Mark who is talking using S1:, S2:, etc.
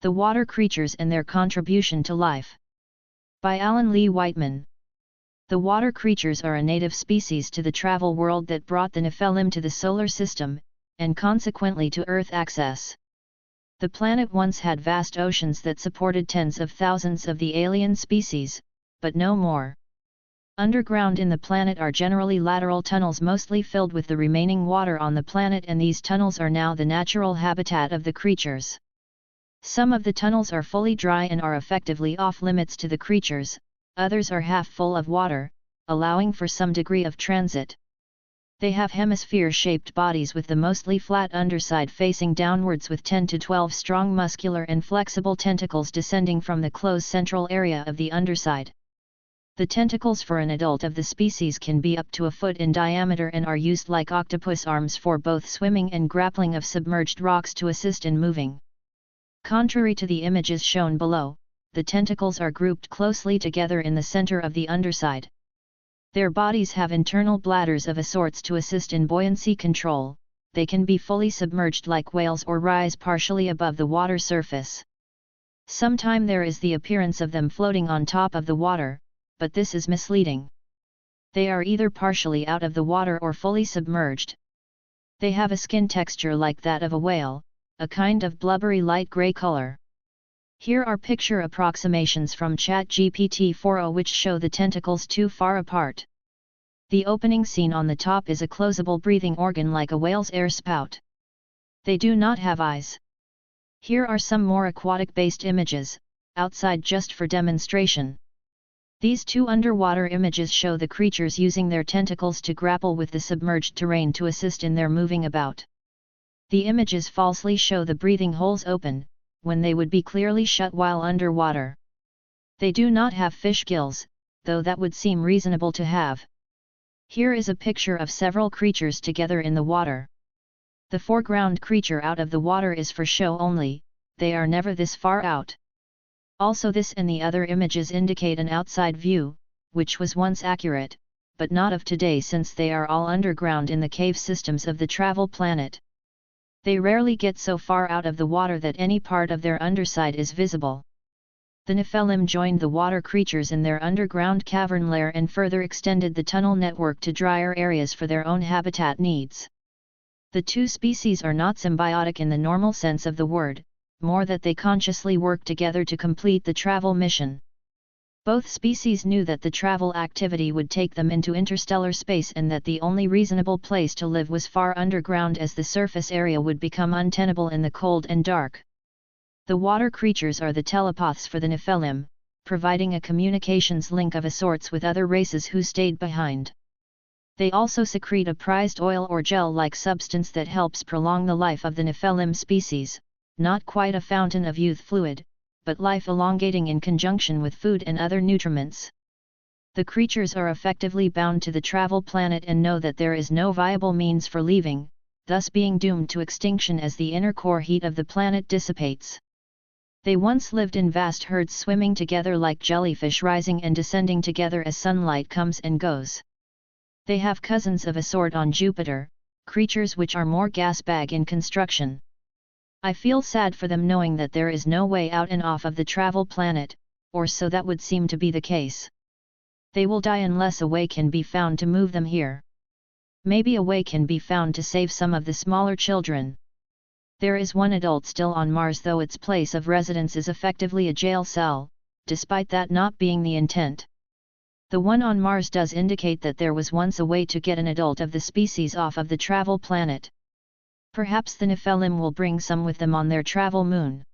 S1: The Water Creatures and Their Contribution to Life. By Alan Lee Whiteman. The water creatures are a native species to the travel world that brought the Nefelim to the solar system, and consequently to Earth access. The planet once had vast oceans that supported tens of thousands of the alien species, but no more. Underground in the planet are generally lateral tunnels mostly filled with the remaining water on the planet, and these tunnels are now the natural habitat of the creatures. Some of the tunnels are fully dry and are effectively off-limits to the creatures, others are half full of water, allowing for some degree of transit. They have hemisphere-shaped bodies with the mostly flat underside facing downwards with 10 to 12 strong muscular and flexible tentacles descending from the closed central area of the underside. The tentacles for an adult of the species can be up to a foot in diameter and are used like octopus arms for both swimming and grappling of submerged rocks to assist in moving. Contrary to the images shown below, the tentacles are grouped closely together in the center of the underside. Their bodies have internal bladders of a sorts to assist in buoyancy control. They can be fully submerged like whales or rise partially above the water surface. Sometimes there is the appearance of them floating on top of the water, but this is misleading. They are either partially out of the water or fully submerged. They have a skin texture like that of a whale, a kind of blubbery light gray color. Here are picture approximations from Chat GPT 4.0 which show the tentacles too far apart. The opening scene on the top is a closable breathing organ like a whale's air spout. They do not have eyes. Here are some more aquatic-based images, outside just for demonstration. These two underwater images show the creatures using their tentacles to grapple with the submerged terrain to assist in their moving about. The images falsely show the breathing holes open, when they would be clearly shut while underwater. They do not have fish gills, though that would seem reasonable to have. Here is a picture of several creatures together in the water. The foreground creature out of the water is for show only, they are never this far out. Also this and the other images indicate an outside view, which was once accurate, but not of today since they are all underground in the cave systems of the travel planet. They rarely get so far out of the water that any part of their underside is visible. The Nefelim joined the water creatures in their underground cavern lair and further extended the tunnel network to drier areas for their own habitat needs. The two species are not symbiotic in the normal sense of the word, more that they consciously work together to complete the travel mission. Both species knew that the travel activity would take them into interstellar space and that the only reasonable place to live was far underground as the surface area would become untenable in the cold and dark. The water creatures are the telepaths for the Nefelim, providing a communications link of a sorts with other races who stayed behind. They also secrete a prized oil or gel-like substance that helps prolong the life of the Nefelim species, not quite a fountain of youth fluid, but life elongating in conjunction with food and other nutriments. The creatures are effectively bound to the travel planet and know that there is no viable means for leaving, thus being doomed to extinction as the inner core heat of the planet dissipates. They once lived in vast herds swimming together like jellyfish, rising and descending together as sunlight comes and goes. They have cousins of a sort on Jupiter, creatures which are more gas bag in construction. I feel sad for them knowing that there is no way out and off of the travel planet, or so that would seem to be the case. They will die unless a way can be found to move them here. Maybe a way can be found to save some of the smaller children. There is one adult still on Mars, though its place of residence is effectively a jail cell, despite that not being the intent. The one on Mars does indicate that there was once a way to get an adult of the species off of the travel planet. Perhaps the Nefelim will bring some with them on their travel moon.